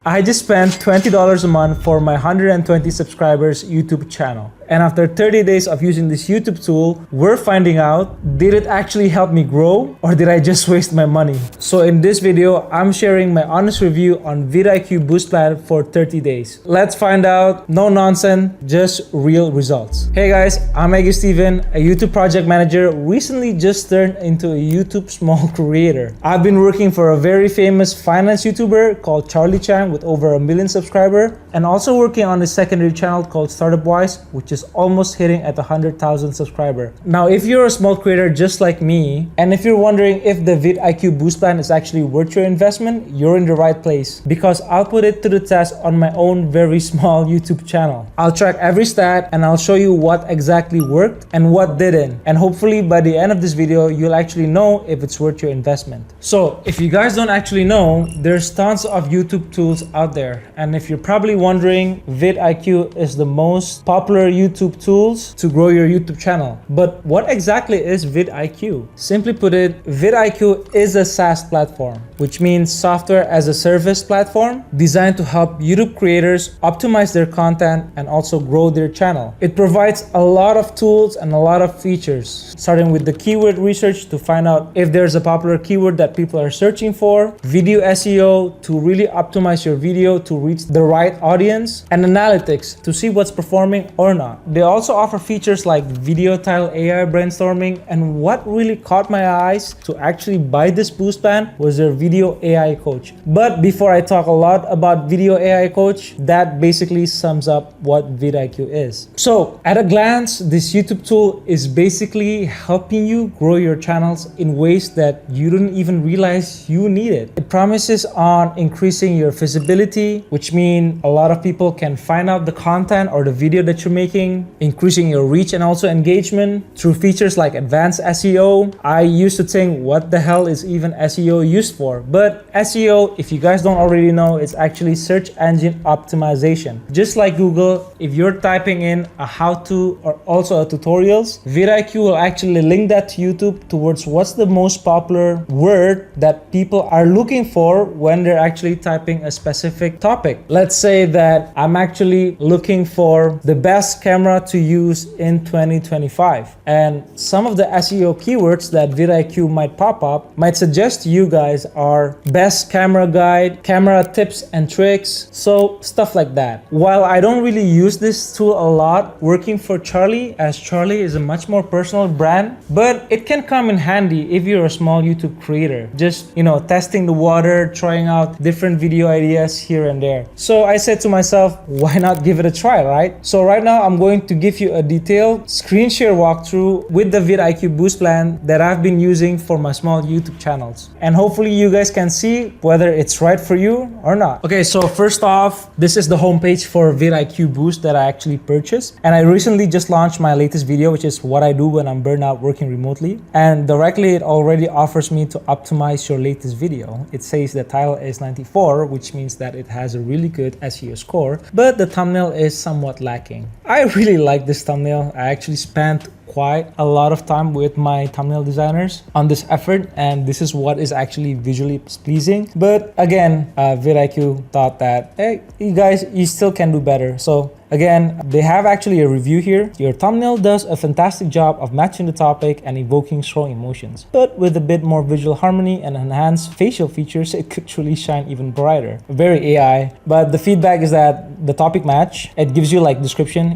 I just spent $20 a month for my 120 subscribers YouTube channel. And after 30 days of using this YouTube tool, we're finding out, did it actually help me grow or did I just waste my money? So in this video, I'm sharing my honest review on VidIQ Boost Plan for 30 days. Let's find out, no nonsense, just real results. Hey guys, I'm Eggy a YouTube project manager, recently just turned into a YouTube small creator. I've been working for a very famous finance YouTuber called Charlie Chan with over 1 million subscribers, and also working on a secondary channel called Startup Wise, which is almost hitting at 100,000 subscribers. Now, if you're a small creator just like me, and if you're wondering if the VidIQ Boost Plan is actually worth your investment, you're in the right place, because I'll put it to the test on my own very small YouTube channel. I'll track every stat and I'll show you what exactly worked and what didn't. And hopefully by the end of this video, you'll actually know if it's worth your investment. So if you guys don't actually know, there's tons of YouTube tools out there. And if you're probably wondering, VidIQ is the most popular YouTube tools to grow your YouTube channel. But what exactly is VidIQ? Simply put it, VidIQ is a SaaS platform, which means software as a service platform designed to help YouTube creators optimize their content and also grow their channel. It provides a lot of tools and a lot of features, starting with the keyword research to find out if there's a popular keyword that people are searching for, video SEO to really optimize your video to reach the right audience, and analytics to see what's performing or not. They also offer features like video title AI brainstorming, and what really caught my eyes to actually buy this boost plan was their video AI coach. But before I talk a lot about video AI coach, that basically sums up what VidIQ is. So at a glance, this YouTube tool is basically helping you grow your channels in ways that you didn't even realize you needed. It promises on increasing your visibility, which means a lot of people can find out the content or the video that you're making, increasing your reach and also engagement through features like advanced SEO. I used to think, what the hell is even SEO used for? But SEO, if you guys don't already know, it's actually search engine optimization. Just like Google, if you're typing in a how-to or also a tutorials, VidIQ will actually link that to YouTube towards what's the most popular word that people are looking for when they're actually typing a specific topic. Let's say that I'm actually looking for the best camera to use in 2025. And some of the SEO keywords that VidIQ might pop up might suggest to you guys are best camera guide, camera tips and tricks, so stuff like that. While I don't really use this tool a lot working for Charlie, as Charlie is a much more personal brand, but it can come in handy if you're a small YouTube creator. Just, testing the water, trying out different video ideas here and there. So I said to myself, why not give it a try, right? So right now I'm going to give you a detailed screen share walkthrough with the VidIQ Boost Plan that I've been using for my small YouTube channels. And hopefully you guys can see whether it's right for you or not. Okay, so first off, this is the homepage for VidIQ Boost that I actually purchased. And I recently just launched my latest video, which is what I do when I'm burnt out working remotely. And directly it already offers me to optimize your latest video. It says the title is 94, which means that it has a really good SEO score, but the thumbnail is somewhat lacking. I really like this thumbnail. I actually spent quite a lot of time with my thumbnail designers on this effort, and this is what is actually visually pleasing. But again, VidIQ thought that, hey, you guys, you still can do better. So again, they have actually a review here. Your thumbnail does a fantastic job of matching the topic and evoking strong emotions. But with a bit more visual harmony and enhanced facial features, it could truly shine even brighter. Very AI. But the feedback is that the topic match, it gives you like description,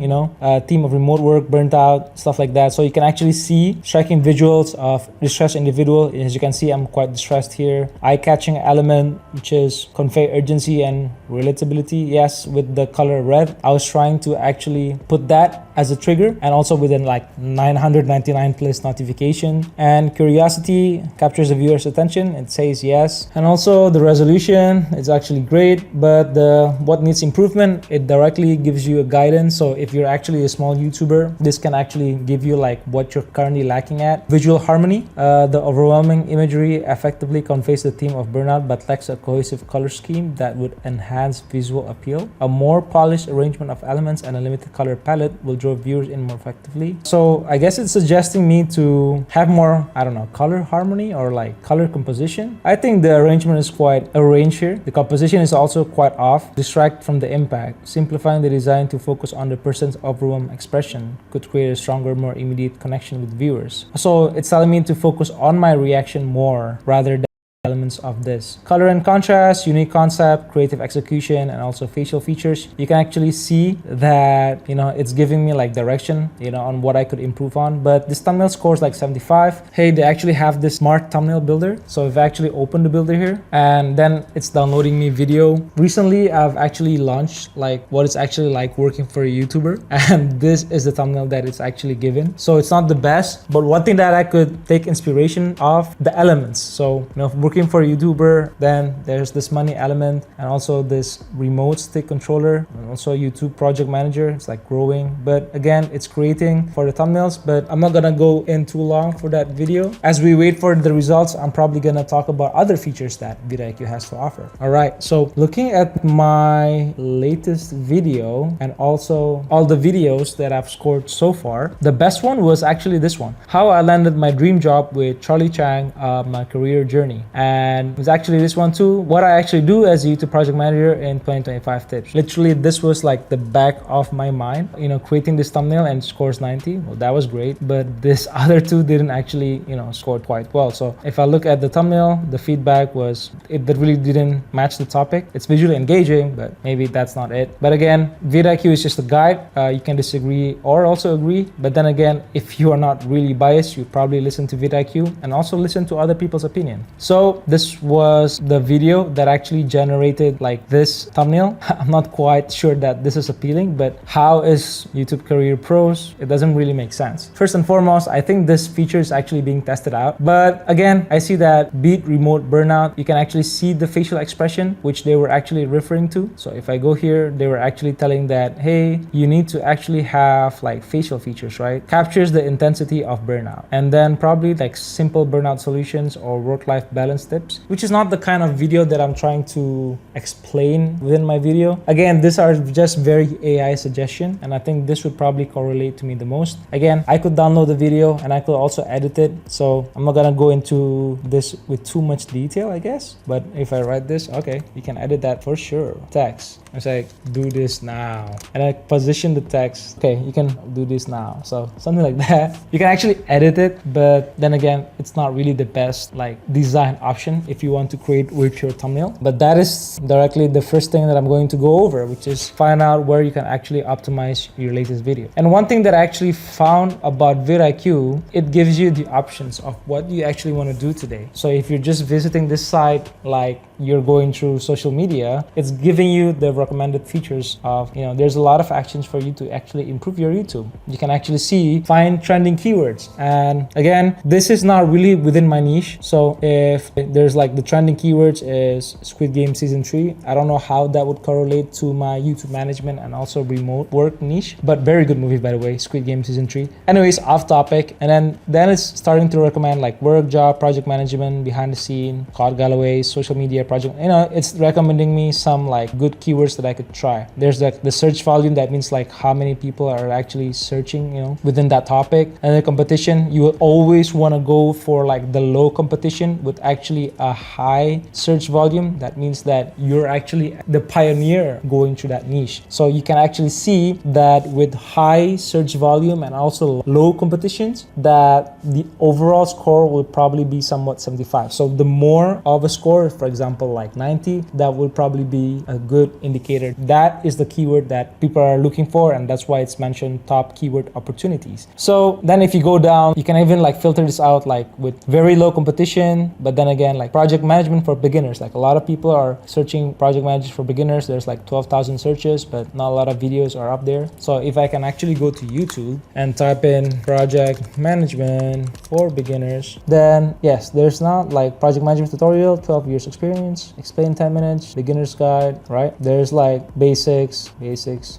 team of remote work, burnt out, stuff like that. So you can actually see striking visuals of distressed individual. As you can see, I'm quite distressed here. Eye-catching element, which is convey urgency and relatability. Yes, with the color red, I was trying to actually put that as a trigger, and also within like 999 plus notification. And curiosity captures the viewer's attention. It says yes. And also the resolution is actually great, but what needs improvement again, it directly gives you a guidance. So if you're actually a small YouTuber, this can actually give you like what you're currently lacking at. Visual harmony, the overwhelming imagery effectively conveys the theme of burnout but lacks a cohesive color scheme that would enhance visual appeal. A more polished arrangement of elements and a limited color palette will draw viewers in more effectively. So I guess it's suggesting me to have more, I don't know, color harmony or like color composition. I think the arrangement is quite arranged here. The composition is also quite off, distract from the impact. Simplifying the design to focus on the person's overwhelmed expression could create a stronger, more immediate connection with viewers. So it's telling me to focus on my reaction more rather than elements of this. Color and contrast, unique concept, creative execution, and also facial features. You can actually see that, it's giving me like direction, on what I could improve on. But this thumbnail scores like 75. Hey, they actually have this smart thumbnail builder. So I've actually opened the builder here and then it's downloading me video. Recently, I've actually launched like what it's actually like working for a YouTuber. And this is the thumbnail that it's actually given. So it's not the best, but one thing that I could take inspiration of, the elements. So, working for a YouTuber, then there's this money element and also this remote stick controller and also YouTube project manager. It's like growing, but again, it's creating for the thumbnails, but I'm not gonna go in too long for that video. As we wait for the results, I'm probably gonna talk about other features that VidIQ has to offer. All right, so looking at my latest video and also all the videos that I've scored so far, the best one was actually this one, how I landed my dream job with Charlie Chang, my career journey. And it's actually this one too, what I actually do as a YouTube project manager in 2025 tips. Literally, this was like the back of my mind, creating this thumbnail and scores 90. Well, that was great, but this other two didn't actually, score quite well. So if I look at the thumbnail, the feedback was, it really didn't match the topic. It's visually engaging, but maybe that's not it. But again, VidIQ is just a guide. You can disagree or also agree. But then again, if you are not really biased, you probably listen to VidIQ and also listen to other people's opinion. So this was the video that actually generated like this thumbnail. I'm not quite sure that this is appealing, but how is YouTube Career Pros? It doesn't really make sense. First and foremost, I think this feature is actually being tested out. But again, I see that beat remote burnout. You can actually see the facial expression, which they were actually referring to. So if I go here, they were actually telling that, hey, you need to actually have like facial features, right? Captures the intensity of burnout. And then probably like simple burnout solutions or work-life balance tips, which is not the kind of video that I'm trying to explain within my video. Again, these are just very AI suggestion, and I think this would probably correlate to me the most. Again, I could download the video and I could also edit it, so I'm not gonna go into this with too much detail, I guess. But if I write this, okay, you can edit that for sure. Text, I say do this now, and I position the text. Okay, you can do this now, so something like that. You can actually edit it, but then again, it's not really the best like design option if you want to create with your thumbnail. But that is directly the first thing that I'm going to go over, which is find out where you can actually optimize your latest video. And one thing that I actually found about VidIQ, it gives you the options of what you actually want to do today. So if you're just visiting this site like you're going through social media, it's giving you the recommended features of, there's a lot of actions for you to actually improve your YouTube. You can actually see, find trending keywords. And again, this is not really within my niche. So if there's like the trending keywords is Squid Game Season 3, I don't know how that would correlate to my YouTube management and also remote work niche, but very good movie, by the way, Squid Game Season 3. Anyways, off topic. And then it's starting to recommend like work, job, project management, behind the scene, Claude Galloway, social media project. It's recommending me some like good keywords that I could try. There's like the search volume, that means like how many people are actually searching, within that topic. And the competition, you will always want to go for like the low competition with actually a high search volume. That means that you're actually the pioneer going through that niche. So you can actually see that with high search volume and also low competitions, that the overall score will probably be somewhat 75. So the more of a score, for example, like 90, that would probably be a good indicator. That is the keyword that people are looking for, and that's why it's mentioned top keyword opportunities. So then if you go down, you can even like filter this out like with very low competition, but then again, like project management for beginners. Like a lot of people are searching project managers for beginners. There's like 12,000 searches, but not a lot of videos are up there. So if I can actually go to YouTube and type in project management for beginners, then yes, there's not like project management tutorial, 12 years experience, points, explain 10 minutes, beginner's guide, right? There's like basics.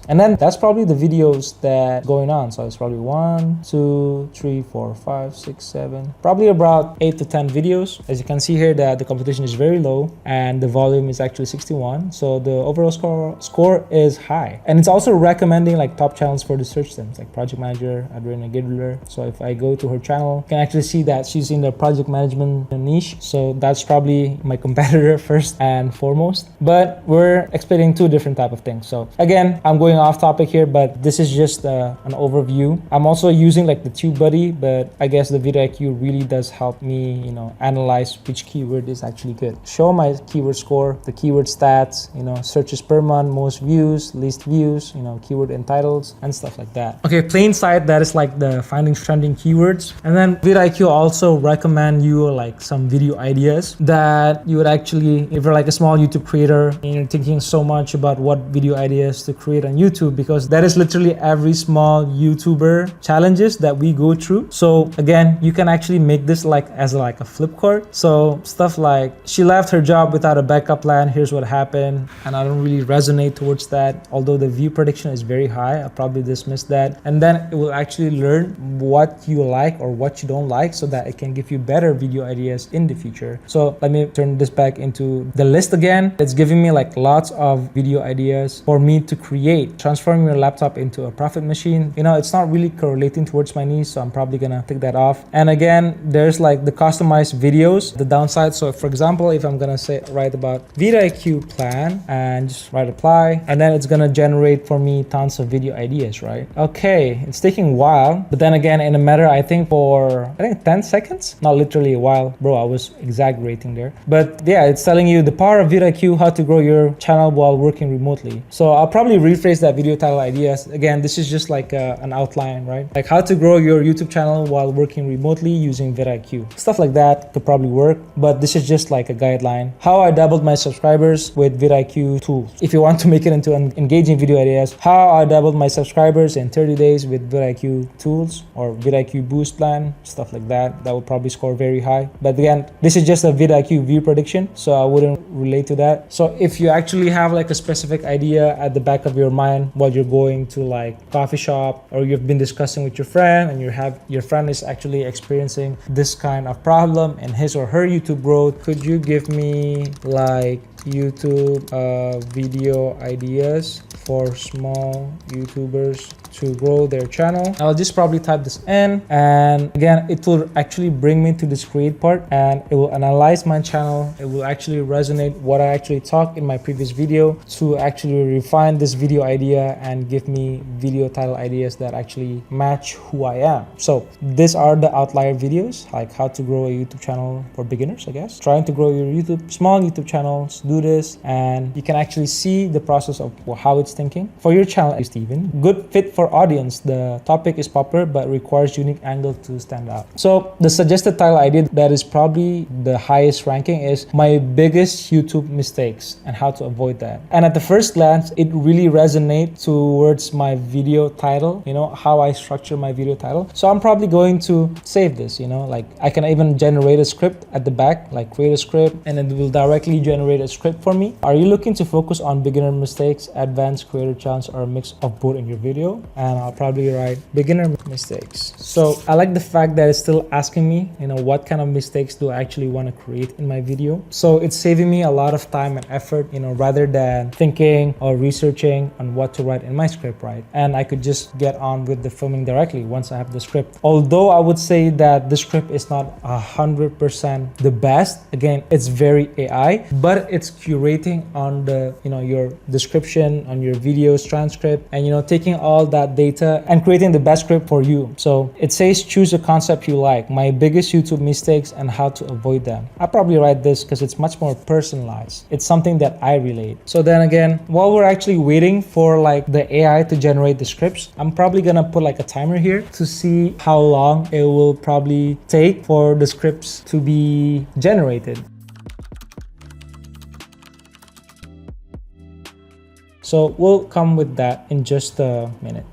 And then that's probably the videos that going on. So it's probably 1, 2, 3, 4, 5, 6, 7, probably about 8 to 10 videos. As you can see here that the competition is very low and the volume is actually 61. So the overall score is high. And it's also recommending like top channels for the search terms like project manager, Adriana Gidler. So if I go to her channel, you can actually see that she's in the project management niche. So that's probably my competitor first and foremost. But we're explaining two different type of things. So again, I'm going off topic here, but this is just an overview. I'm also using like the TubeBuddy, but I guess the VidIQ really does help me, you know, analyze which keyword is actually good. Show my keyword score, the keyword stats, you know, searches per month, most views, least views, you know, keyword entitles and stuff like that. Okay, plain sight, that is like the finding trending keywords. And then VidIQ also recommend you like some video ideas that you would actually, if you're like a small YouTube creator and you're thinking so much about what video ideas to create on YouTube, because that is literally every small YouTuber challenges that we go through. So again, you can actually make this like as like a flip chart. So stuff like, she left her job without a backup plan, here's what happened. And I don't really resonate towards that. Although the view prediction is very high, I'll probably dismiss that. And then it will actually learn what you like or what you don't like so that it can give you better video ideas in the future. So let me turn this back into the list again. It's giving me like lots of video ideas for me to create. Transforming your laptop into a profit machine. You know, it's not really correlating towards my niche, so I'm probably gonna take that off. And again, there's like the customized videos, the downside. So for example, if I'm gonna say write about VidIQ plan and just write apply, and then it's gonna generate for me tons of video ideas, right? Okay, it's taking a while, but then again, in a matter, I think 10 seconds, not literally a while, bro, I was exaggerating there. But yeah, it's telling you the power of VidIQ, how to grow your channel while working remotely. So I'll probably rephrase that video title ideas. Again, this is just like an outline, right? Like how to grow your YouTube channel while working remotely using VidIQ. Stuff like that could probably work, but this is just like a guideline. How I doubled my subscribers with VidIQ tools. If you want to make it into an engaging video ideas, how I doubled my subscribers in 30 days with VidIQ tools or VidIQ Boost Plan, stuff like that. That would probably score very high. But again, this is just a VidIQ view prediction, so I wouldn't relate to that. So if you actually have like a specific idea at the back of your mind while you're going to like coffee shop, or you've been discussing with your friend and your friend is actually experiencing this kind of problem in his or her YouTube growth, could you give me like YouTube video ideas for small YouTubers to grow their channel? I'll just probably type this in, and again, it will actually bring me to this create part, and it will analyze my channel. It will actually resonate what I actually talked in my previous video to actually refine this video idea and give me video title ideas that actually match who I am. So these are the outlier videos, like how to grow a YouTube channel for beginners, I guess. Trying to grow your small YouTube channels, do this, and you can actually see the process of how it's thinking. For your channel, Steven, good fit for audience. The topic is popular but requires unique angle to stand out. So the suggested title idea that is probably the highest ranking is my biggest YouTube mistakes and how to avoid that. And at the first glance, it really resonates towards my video title, you know, how I structure my video title. So I'm probably going to save this, you know, like I can even generate a script at the back, like create a script, and it will directly generate a script for me. Are you looking to focus on beginner mistakes, advanced creator challenge, or a mix of both in your video? And I'll probably write beginner mistakes. So I like the fact that it's still asking me, you know, what kind of mistakes do I actually want to create in my video. So it's saving me a lot of time and effort, you know, rather than thinking or researching on what to write in my script, right? And I could just get on with the filming directly once I have the script. Although I would say that the script is not 100% the best. Again, it's very AI, but it's curating on the, you know, your description, on your videos, transcript, and, you know, taking all that data and creating the best script for you. So it says choose a concept you like, my biggest YouTube mistakes and how to avoid them. I'll probably write this because it's much more personalized. It's something that I relate. So then again, while we're actually waiting for like the AI to generate the scripts, I'm probably gonna put like a timer here to see how long it will probably take for the scripts to be generated. So we'll come with that in just a minute.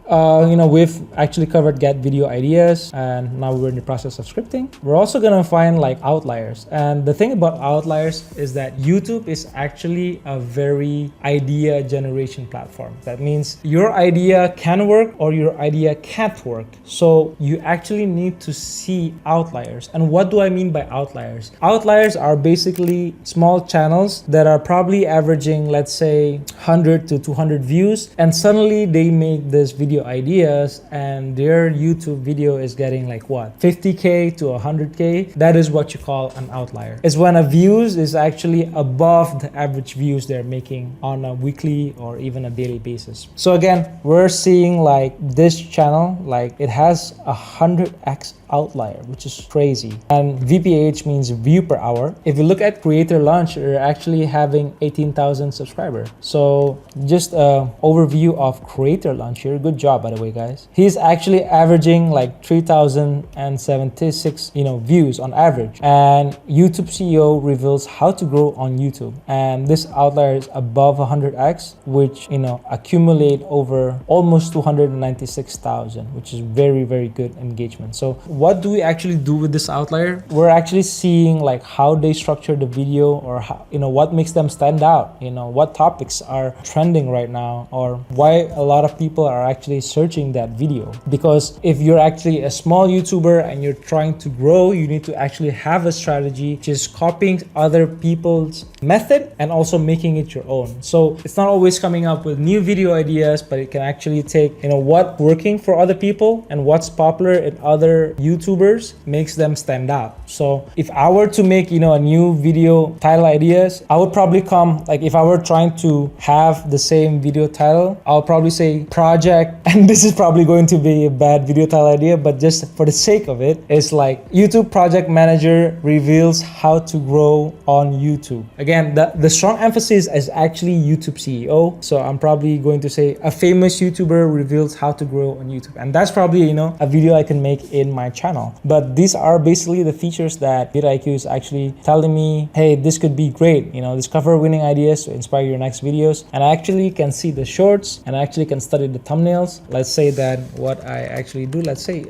We've actually covered get video ideas, and now we're in the process of scripting. We're also gonna find like outliers. And the thing about outliers is that YouTube is actually a very idea generation platform. That means your idea can work or your idea can't work. So you actually need to see outliers. And what do I mean by outliers? Outliers are basically small channels that are probably averaging, let's say, 100 to 200 views, and suddenly they make this video ideas and their YouTube video is getting like what, 50k to 100k. That is what you call an outlier. It's when a views is actually above the average views they're making on a weekly or even a daily basis. So again, we're seeing like this channel, like it has 100x outlier, which is crazy. And VPH means view per hour. If you look at creator launch, you're actually having 18,000 subscribers. So just an overview of creator launch here. Good job, by the way, guys. He's actually averaging like 3,076 views on average. And YouTube CEO reveals how to grow on YouTube, and this outlier is above 100x, which accumulate over almost 296,000, which is very, very good engagement. So what do we actually do with this outlier? We're actually seeing like how they structure the video, or how, what makes them stand out, what topics are trending right now, or why a lot of people are actually searching that video. Because if you're actually a small YouTuber and you're trying to grow, you need to actually have a strategy, just copying other people's method and also making it your own. So it's not always coming up with new video ideas, but it can actually take what's working for other people and what's popular in other YouTubers, makes them stand out. So if I were to make a new video title ideas, I would probably come, like if I were trying to have the same video title, I'll probably say project, and this is probably going to be a bad video title idea, but just for the sake of it, it's like YouTube project manager reveals how to grow on YouTube. Again, the strong emphasis is actually YouTube CEO. So I'm probably going to say a famous YouTuber reveals how to grow on YouTube. And that's probably, a video I can make in my channel. But these are basically the features that VidIQ is actually telling me, hey, this could be great. Discover winning ideas to inspire your next videos. And I actually can see the shorts, and I actually can study the thumbnails. Let's say that what I actually do, let's say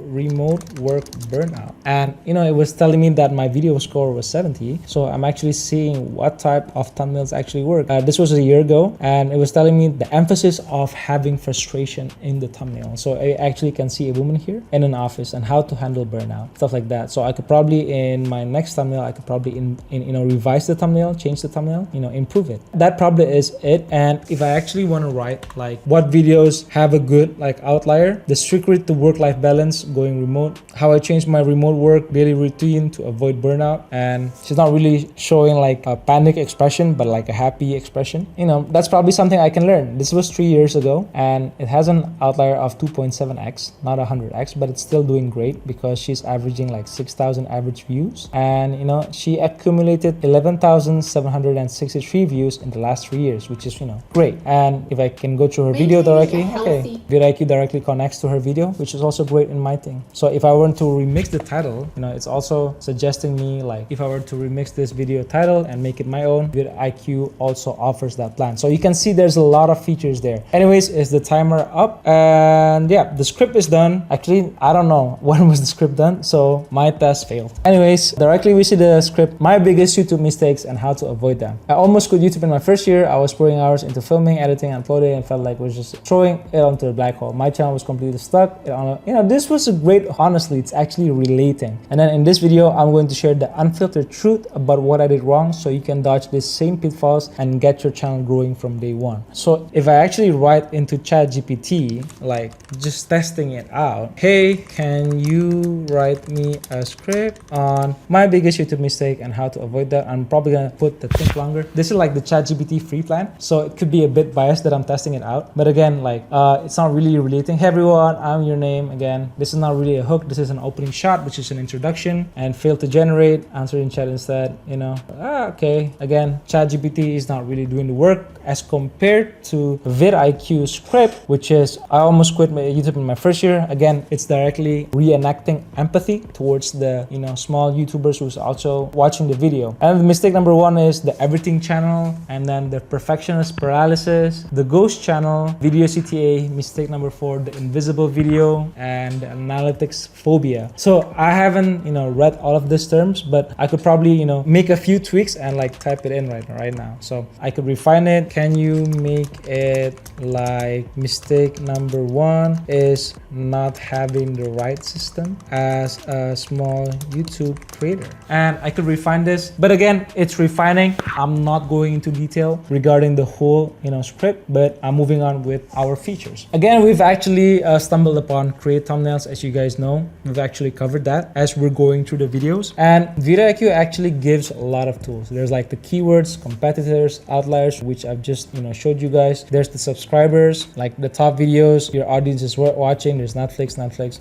remote work burnout. And it was telling me that my video score was 70. So I'm actually seeing what type of thumbnails actually work. This was a year ago, and it was telling me the emphasis of having frustration in the thumbnail. So I actually can see a woman here in an office and how to handle burnout, stuff like that. So I could probably, in my next thumbnail, I could probably revise the thumbnail, change the thumbnail, improve it. That probably is it. And if I actually want to write like what videos have a good like outlier, the secret to work-life balance, going remote, how I changed my remote work daily routine to avoid burnout. And she's not really showing like a panic expression, but like a happy expression. That's probably something I can learn. This was 3 years ago, and it has an outlier of 2.7x, not 100x, but it's still doing great because she's averaging like 6,000 average views. And she accumulated 11,763 views in the last 3 years, which is great. And if I can go through her video directly, okay, VidIQ directly connects to her video, which is also great in my thing. So if I were to remix the title, it's also suggesting me like if I were to remix this video title and make it my own, VidIQ also offers that plan. So you can see there's a lot of features there. Anyways, is the timer up? And yeah, the script is done. Actually, I don't know when was the script done, so my test failed. Anyways, directly we see the script, my biggest YouTube mistakes and how to avoid them. I almost quit YouTube in my first year. I was pouring hours into filming, editing, and uploading, and felt like I was just throwing it onto a black hole. My channel was completely stuck. This was a great, honestly, it's actually relating. And then in this video, I'm going to share the unfiltered truth about what I did wrong, so you can dodge these same pitfalls and get your channel growing from day one. So if I actually write into ChatGPT, like just testing it out, hey, can you write me a script on my biggest YouTube mistake and how to avoid that? I'm probably gonna put the think longer. This is like the ChatGPT free plan, so it could be a bit biased that I'm testing it out. But again, like it's not really relating. Hey everyone, I'm your name. Again, this is not really a hook. This is an opening shot, which is an introduction, and failed to generate. Answer in chat instead. Okay. Again, ChatGPT is not really doing the work as compared to VidIQ script, which is I almost quit my YouTube in my first year. Again, it's directly reenacting empathy towards the small YouTubers who's also watching the video. And mistake number one is the everything channel, and then the perfectionist noise paralysis, the ghost channel, video CTA, mistake number 4, the invisible video, and analytics phobia. So I haven't, read all of these terms, but I could probably, make a few tweaks and like type it in right now. So I could refine it. Can you make it like mistake number 1 is not having the right system as a small YouTube creator? And I could refine this, but again, it's refining. I'm not going into detail regarding the whole, script, but I'm moving on with our features. Again, we've actually stumbled upon create thumbnails. As you guys know, we've actually covered that as we're going through the videos. And VidIQ actually gives a lot of tools. There's like the keywords, competitors, outliers, which I've just, showed you guys. There's the subscribers, like the top videos your audience is watching. There's Netflix.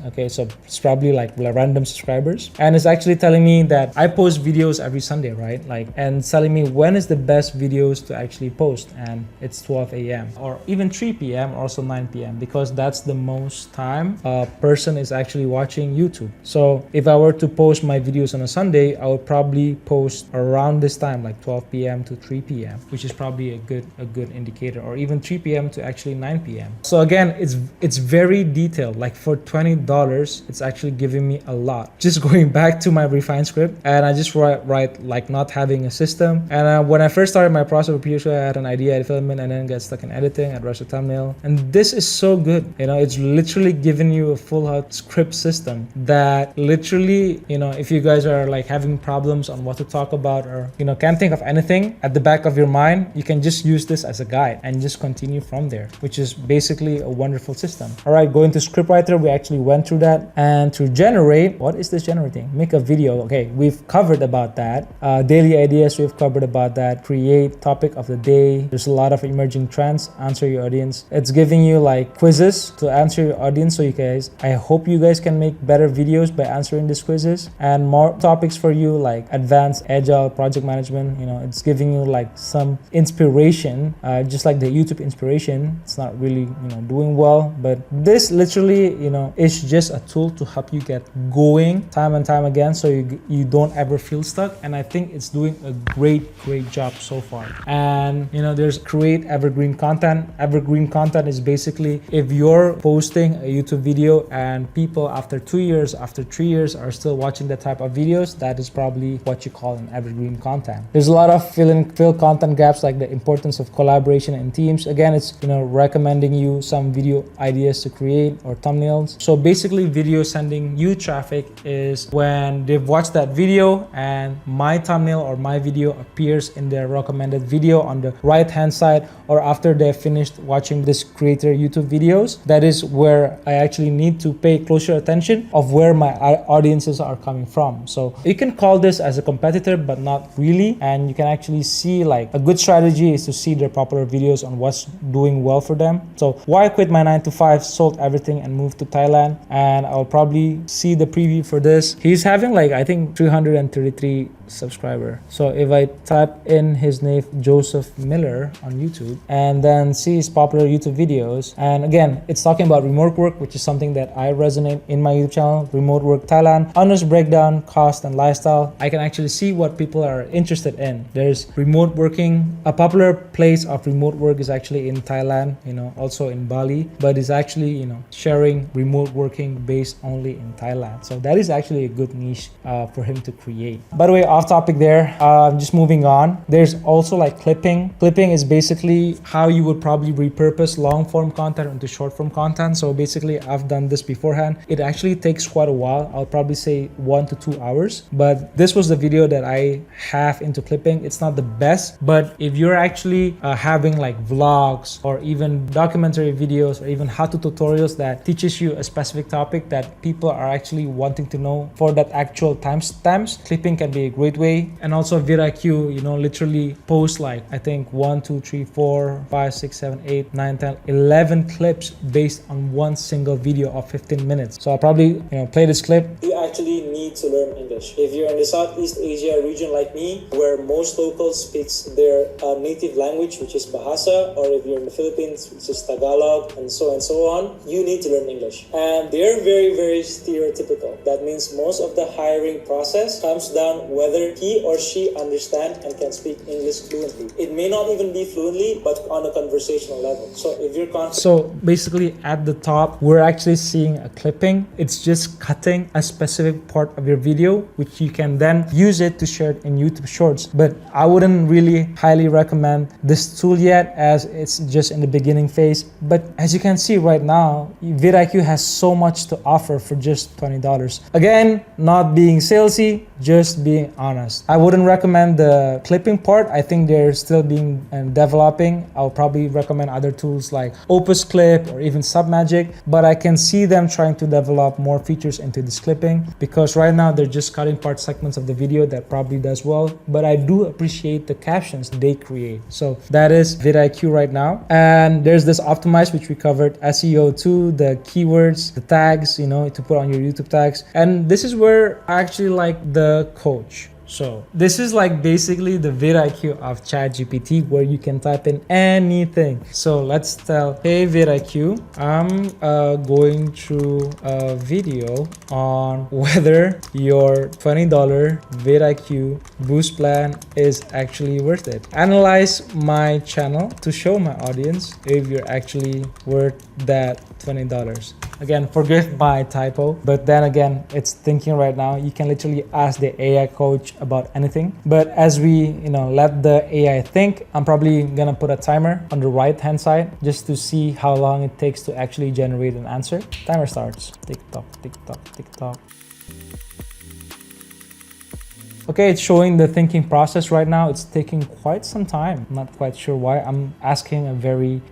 Okay, so it's probably like random subscribers. And it's actually telling me that I post videos every Sunday, right? And telling me when is the best videos to actually post. And it's 12 a.m. or even 3 p.m. or also 9 p.m. because that's the most time a person is actually watching YouTube. So if I were to post my videos on a Sunday, I would probably post around this time, like 12 p.m. to 3 p.m., which is probably a good indicator, or even 3 p.m. to actually 9 p.m. So again, it's very detailed. Like for $20, it's actually giving me a lot. Just going back to my refined script, and I just write like not having a system. And when I first started my process of PhD, I had an idea at development and then get stuck in editing. I'd rush a thumbnail, and this is so good. It's literally giving you a full out script system that literally, if you guys are like having problems on what to talk about, or can't think of anything at the back of your mind, you can just use this as a guide and just continue from there, which is basically a wonderful system. All right, going to scriptwriter, we actually went through that. And to generate, what is this generating? Make a video. Okay, we've covered about that. Daily ideas, we've covered about that. Create topic of the day. There's a lot of emerging trends. Answer your audience. It's giving you like quizzes to answer your audience. So you guys, I hope you guys can make better videos by answering these quizzes, and more topics for you like advanced agile project management. It's giving you like some inspiration, just like the YouTube inspiration. It's not really, doing well, but this literally, is just a tool to help you get going time and time again, so you don't ever feel stuck. And I think it's doing a great job so far. And there's create evergreen content. Evergreen content is basically if you're posting a YouTube video and people after 2 years, after 3 years are still watching that type of videos, that is probably what you call an evergreen content. There's a lot of fill content gaps, like the importance of collaboration in teams. Again, it's recommending you some video ideas to create or thumbnails. So basically, video sending you traffic is when they've watched that video and my thumbnail or my video appears in their recommended video on the right hand side, or after they've finished watching this creator YouTube videos. That is where I actually need to pay closer attention of where my audiences are coming from. So you can call this as a competitor, but not really. And you can actually see like a good strategy is to see their popular videos on what's doing well for them. So why I quit my 9 to 5, sold everything and moved to Thailand. And I'll probably see the preview for this. He's having like, I think 333 subscriber. So if I type in his name, Joseph Miller, on YouTube, and then see his popular YouTube videos, and again, it's talking about remote work, which is something that I resonate in my YouTube channel. Remote work Thailand, honest breakdown, cost and lifestyle. I can actually see what people are interested in. There's remote working. A popular place of remote work is actually in Thailand, also in Bali, but it's actually, sharing remote working based only in Thailand. So that is actually a good niche for him to create. By the way, off topic there, just moving on. There's also like clipping. Clipping is basically how you would probably repurpose long form content into short form content. So basically, I've done this beforehand. It actually takes quite a while. I'll probably say 1 to 2 hours, but this was the video that I have into clipping. It's not the best, but if you're actually having like vlogs or even documentary videos or even how-to tutorials that teaches you a specific topic that people are actually wanting to know for that actual timestamps, clipping can be a great way. And also VidIQ, literally post like I think 1, 2, 3, 4, 5, 6, 7, 8, 9, 10, 11 clips based on one single video of 15 minutes. So I'll probably play this clip. I actually need to learn English. If you're in the Southeast Asia region like me, where most locals speaks their native language, which is Bahasa, or if you're in the Philippines, which is Tagalog, and so on, you need to learn English. And they're very, very stereotypical. That means most of the hiring process comes down whether he or she understands and can speak English fluently. It may not even be fluently, but on a conversational level. So if you're confident. So basically at the top, we're actually seeing a clipping. It's just cutting a specific part of your video, which you can then use it to share it in YouTube Shorts. But I wouldn't really highly recommend this tool yet, as it's just in the beginning phase. But as you can see right now, VidIQ has so much to offer for just $20. Again, not being salesy, just being honest. I wouldn't recommend the clipping part. I think they're still being developing. I'll probably recommend other tools like Opus Clip or even Submagic, but I can see them trying to develop more features into this clipping, because right now they're just cutting part segments of the video. That probably does well, but I do appreciate the captions they create. So that is VidIQ right now. And there's this optimize, which we covered, SEO too, the keywords, the tags, to put on your YouTube tags. And this is where I actually like the coach. So this is like basically the VidIQ of ChatGPT, where you can type in anything. So let's tell, hey VidIQ, I'm going through a video on whether your $20 VidIQ Boost Plan is actually worth it. Analyze my channel to show my audience if you're actually worth that $20. Again, forgive my typo, but then again, it's thinking right now. You can literally ask the AI coach about anything. But as we, let the AI think, I'm probably gonna put a timer on the right-hand side just to see how long it takes to actually generate an answer. Timer starts. Tick tock, tick tock, tick tock. Okay, it's showing the thinking process right now. It's taking quite some time. I'm not quite sure why. I'm asking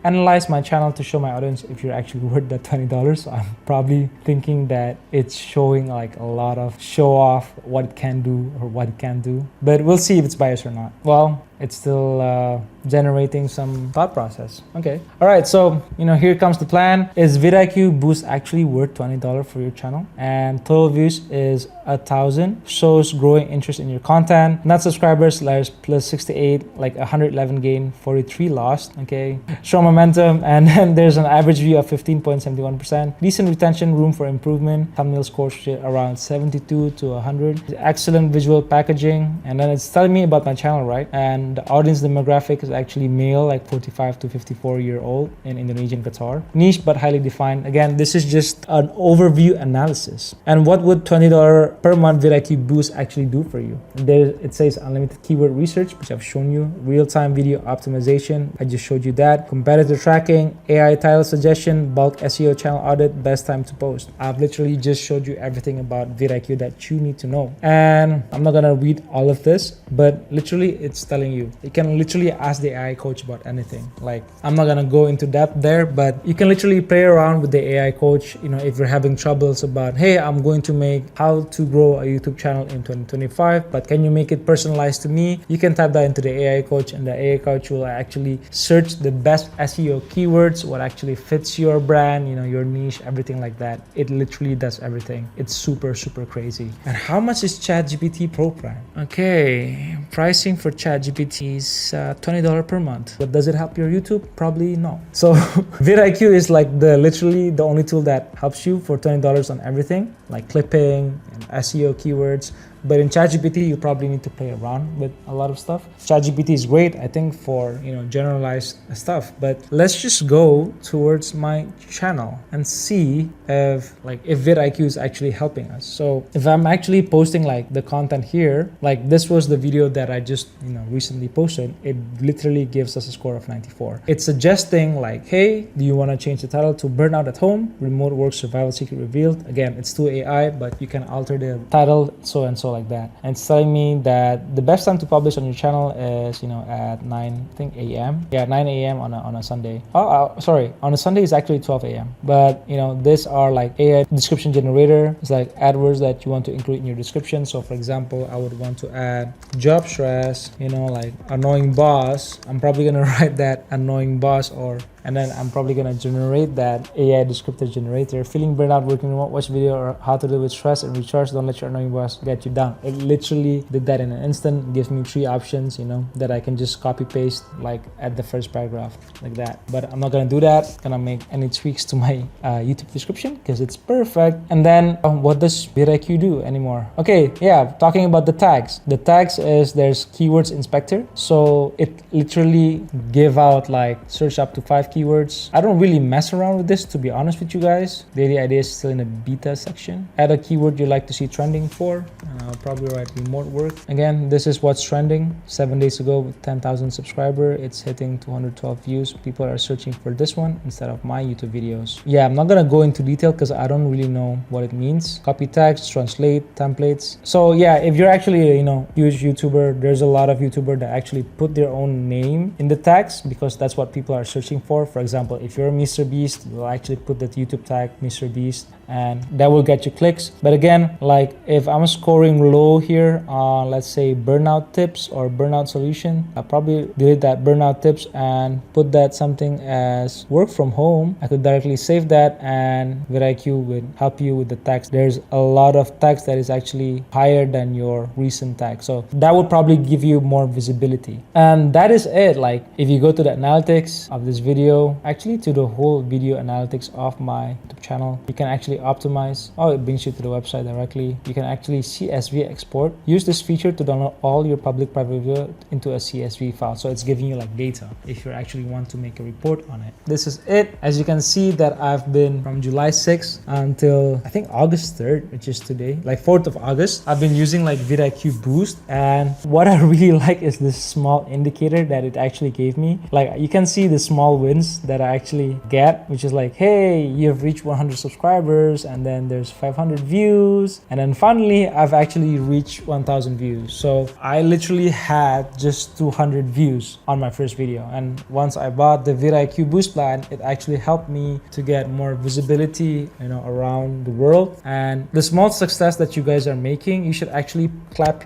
analyze my channel to show my audience if you're actually worth that $20. So I'm probably thinking that it's showing like a lot of show off what it can do or what it can't do. But we'll see if it's biased or not. Well, it's still generating some thought process. Okay. All right. So, here comes the plan. Is VidIQ Boost actually worth $20 for your channel? And total views is 1,000. Shows growing interest in your content. Not subscribers, plus 68, like 111 gain, 43 lost. Okay. Show momentum. And then there's an average view of 15.71%. Decent retention, room for improvement. Thumbnail score around 72 to 100. Excellent visual packaging. And then it's telling me about my channel, right? And the audience demographic is actually male, like 45 to 54-year-old in Indonesian Qatar. Niche but highly defined. Again, this is just an overview analysis. And what would $20 per month VidIQ Boost actually do for you? There it says unlimited keyword research, which I've shown you. Real-time video optimization, I just showed you that. Competitor tracking, AI title suggestion, bulk SEO channel audit, best time to post. I've literally just showed you everything about VidIQ that you need to know. And I'm not gonna read all of this, but literally it's telling you can literally ask the AI coach about anything. Like, I'm not gonna go into depth there, but you can literally play around with the AI coach. If you're having troubles about, hey, I'm going to make how to grow a YouTube channel in 2025, but can you make it personalized to me? You can type that into the AI coach, and the AI coach will actually search the best SEO keywords, what actually fits your brand, your niche, everything like that. It literally does everything. It's super, super crazy. And how much is ChatGPT Pro Plan? Okay, pricing for ChatGPT is $20 per month. But does it help your YouTube? Probably no. So VidIQ is like literally the only tool that helps you for $20 on everything, like clipping and SEO keywords. But in ChatGPT, you probably need to play around with a lot of stuff. ChatGPT is great, I think, for generalized stuff. But let's just go towards my channel and see if VidIQ is actually helping us. So if I'm actually posting like the content here, like this was the video that I just recently posted, it literally gives us a score of 94. It's suggesting like, hey, do you want to change the title to Burnout at Home, Remote Work Survival Secret Revealed? Again, it's still AI, but you can alter the title so and so like that. And it's telling me that the best time to publish on your channel is at 9 a.m. Yeah, 9 a.m. on a Sunday. Sorry, on a Sunday is actually 12 a.m. But these are like AI description generator. It's like AdWords that you want to include in your description. So for example, I would want to add job stress, like annoying boss. I'm probably gonna write that annoying boss or And then I'm probably gonna generate that AI descriptor generator. Feeling burnout, working remote, watch video, or how to deal with stress and recharge. Don't let your annoying boss get you down. It literally did that in an instant. Gives me 3 options, that I can just copy paste like at the first paragraph like that. But I'm not gonna do that. Gonna make any tweaks to my YouTube description because it's perfect. And then what does VidIQ do anymore? Okay, yeah, talking about the tags. The tags is there's keywords inspector. So it literally give out like search up to 5 keywords. I don't really mess around with this, to be honest with you guys. Daily idea is still in the beta section. Add a keyword you like to see trending for. I'll probably write remote work. Again, this is what's trending. 7 days ago with 10,000 subscribers, it's hitting 212 views. People are searching for this one instead of my YouTube videos. Yeah, I'm not gonna go into detail because I don't really know what it means. Copy tags, translate, templates. So yeah, if you're actually huge YouTuber, there's a lot of YouTuber that actually put their own name in the tags because that's what people are searching for. For example, if you're Mr. Beast, you'll actually put that YouTube tag Mr. Beast and that will get you clicks. But again, like if I'm scoring low here on let's say burnout tips or burnout solution, I'll probably delete that burnout tips and put that something as work from home. I could directly save that and VidIQ would help you with the tags. There's a lot of tags that is actually higher than your recent tag. So that would probably give you more visibility. And that is it. Like if you go to the analytics of this video, actually to the whole video analytics of my YouTube channel, you can actually optimize. Oh, it brings you to the website directly. You can actually CSV export. Use this feature to download all your public private video into a CSV file. So it's giving you like data if you actually want to make a report on it. This is it. As you can see that I've been from July 6th until I think August 3rd, which is today, like 4th of August, I've been using like VidIQ Boost. And what I really like is this small indicator that it actually gave me. Like you can see the small wins that I actually get, which is like, hey, you've reached 100 subscribers, and then there's 500 views, and then finally I've actually reached 1000 views. So I literally had just 200 views on my first video, and once I bought the VidIQ Boost Plan, it actually helped me to get more visibility around the world. And the small success that you guys are making, you should actually clap,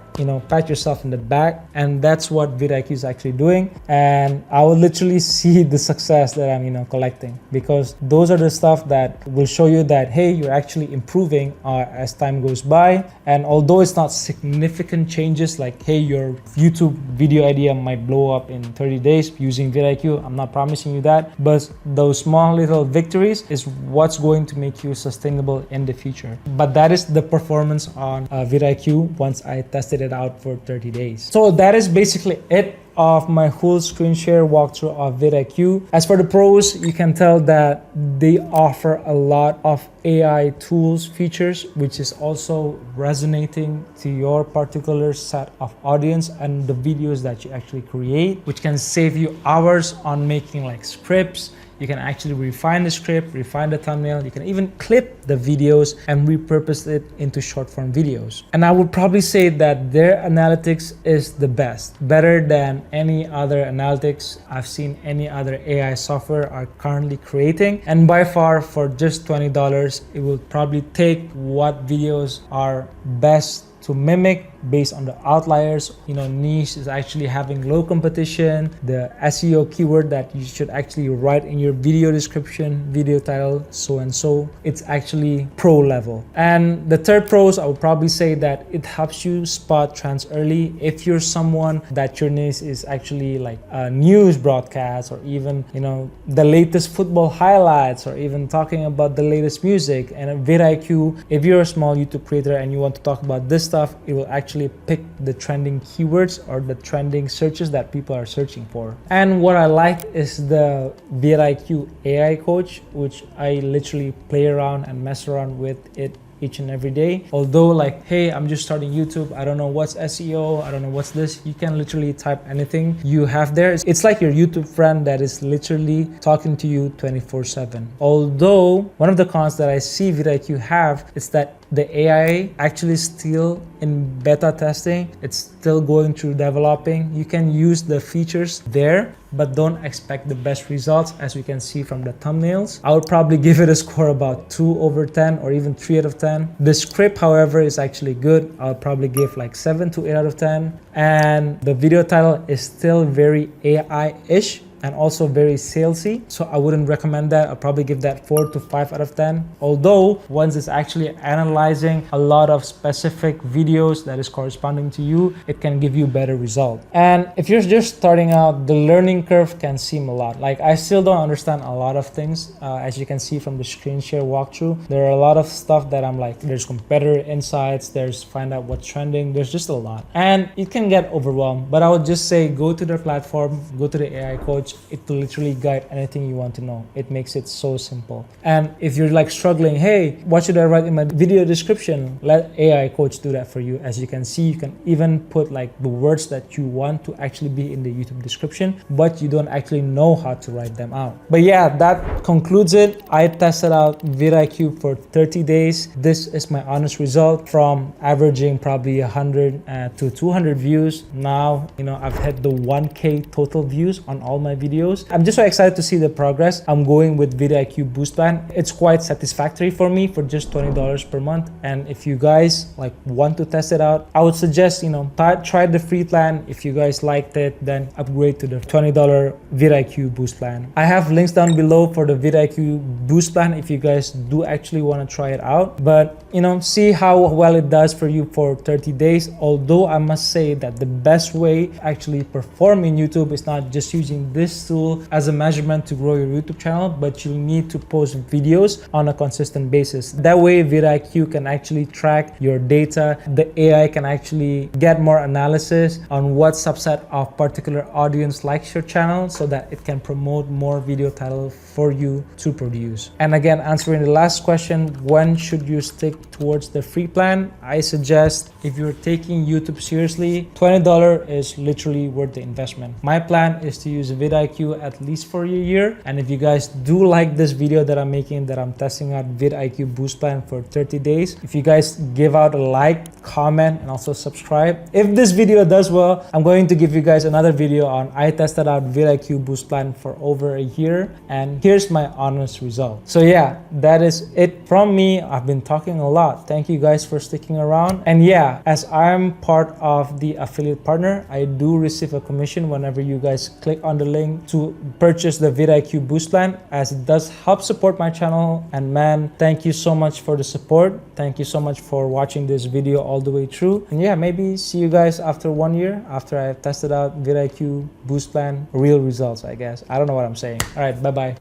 pat yourself in the back, and that's what VidIQ is actually doing. And I will literally see the success that I'm collecting, because those are the stuff that will show you that hey, you're actually improving as time goes by. And although it's not significant changes like hey, your YouTube video idea might blow up in 30 days using VidIQ, I'm not promising you that, but those small little victories is what's going to make you sustainable in the future. But that is the performance on VidIQ once I tested it out for 30 days. So that is basically it of my whole screen share walkthrough of VidIQ. As for the pros, you can tell that they offer a lot of AI tools, features, which is also resonating to your particular set of audience and the videos that you actually create, which can save you hours on making like scripts. You can actually refine the script, refine the thumbnail. You can even clip the videos and repurpose it into short form videos. And I would probably say that their analytics is the best, better than any other analytics I've seen any other AI software are currently creating. And by far, for just $20, it will probably take what videos are best to mimic based on the outliers. Niche is actually having low competition, the SEO keyword that you should actually write in your video description, video title, so and so. It's actually pro level. And the third pros, I would probably say that it helps you spot trends early. If you're someone that your niche is actually like a news broadcast, or even the latest football highlights, or even talking about the latest music, and VidIQ, if you're a small YouTube creator and you want to talk about this stuff, it will actually pick the trending keywords or the trending searches that people are searching for. And what I like is the VidIQ AI coach, which I literally play around and mess around with it each and every day. Although like, hey, I'm just starting YouTube, I don't know what's SEO, I don't know what's this, you can literally type anything you have there. It's like your YouTube friend that is literally talking to you 24/7. Although one of the cons that I see VidIQ have is that the AI actually still in beta testing. It's still going through developing. You can use the features there, but don't expect the best results, as we can see from the thumbnails. I would probably give it a score about 2/10 or even 3 out of 10. The script, however, is actually good. I'll probably give like 7 to 8 out of 10. And the video title is still very AI-ish. and also very salesy. So I wouldn't recommend that. I'll probably give that 4 to 5 out of 10. Although once it's actually analyzing a lot of specific videos that is corresponding to you, it can give you better result. And if you're just starting out, the learning curve can seem a lot. Like, I still don't understand a lot of things. As you can see from the screen share walkthrough, there are a lot of stuff that I'm like, there's competitor insights, there's find out what's trending, there's just a lot. And it can get overwhelmed, but I would just say go to their platform, go to the AI coach. It will literally guide anything you want to know. It makes it so simple. And if you're like struggling, hey, what should I write in my video description? Let AI coach do that for you. As you can see, you can even put like the words that you want to actually be in the YouTube description, but you don't actually know how to write them out. But yeah, that concludes it. I tested out VidIQ for 30 days. This is my honest result from averaging probably 100 to 200 views. Now, I've hit the 1K total views on all my videos. I'm just so excited to see the progress. I'm going with VidIQ Boost Plan. It's quite satisfactory for me for just $20 per month. And if you guys like want to test it out, I would suggest, try the free plan. If you guys liked it, then upgrade to the $20 VidIQ Boost Plan. I have links down below for the VidIQ Boost Plan if you guys do actually want to try it out. But see how well it does for you for 30 days. Although I must say that the best way to actually perform in YouTube is not just using this tool as a measurement to grow your YouTube channel, but you need to post videos on a consistent basis. That way VidIQ can actually track your data. The AI can actually get more analysis on what subset of particular audience likes your channel, so that it can promote more video titles for you to produce. And again, answering the last question, when should you stick towards the free plan? I suggest if you're taking YouTube seriously, $20 is literally worth the investment. My plan is to use VidIQ at least for a year. And if you guys do like this video that I'm making, that I'm testing out VidIQ Boost Plan for 30 days, if you guys give out a like, comment, and also subscribe. If this video does well, I'm going to give you guys another video on I tested out VidIQ Boost Plan for over a year, and here's my honest result. So yeah, that is it from me. I've been talking a lot. Thank you guys for sticking around. And yeah, as I'm part of the affiliate partner, I do receive a commission whenever you guys click on the link to purchase the VidIQ Boost Plan, as it does help support my channel. And man, thank you so much for the support. Thank you so much for watching this video all the way through. And yeah, maybe see you guys after 1 year, after I've tested out VidIQ Boost Plan, real results, I guess. I don't know what I'm saying. All right, bye-bye.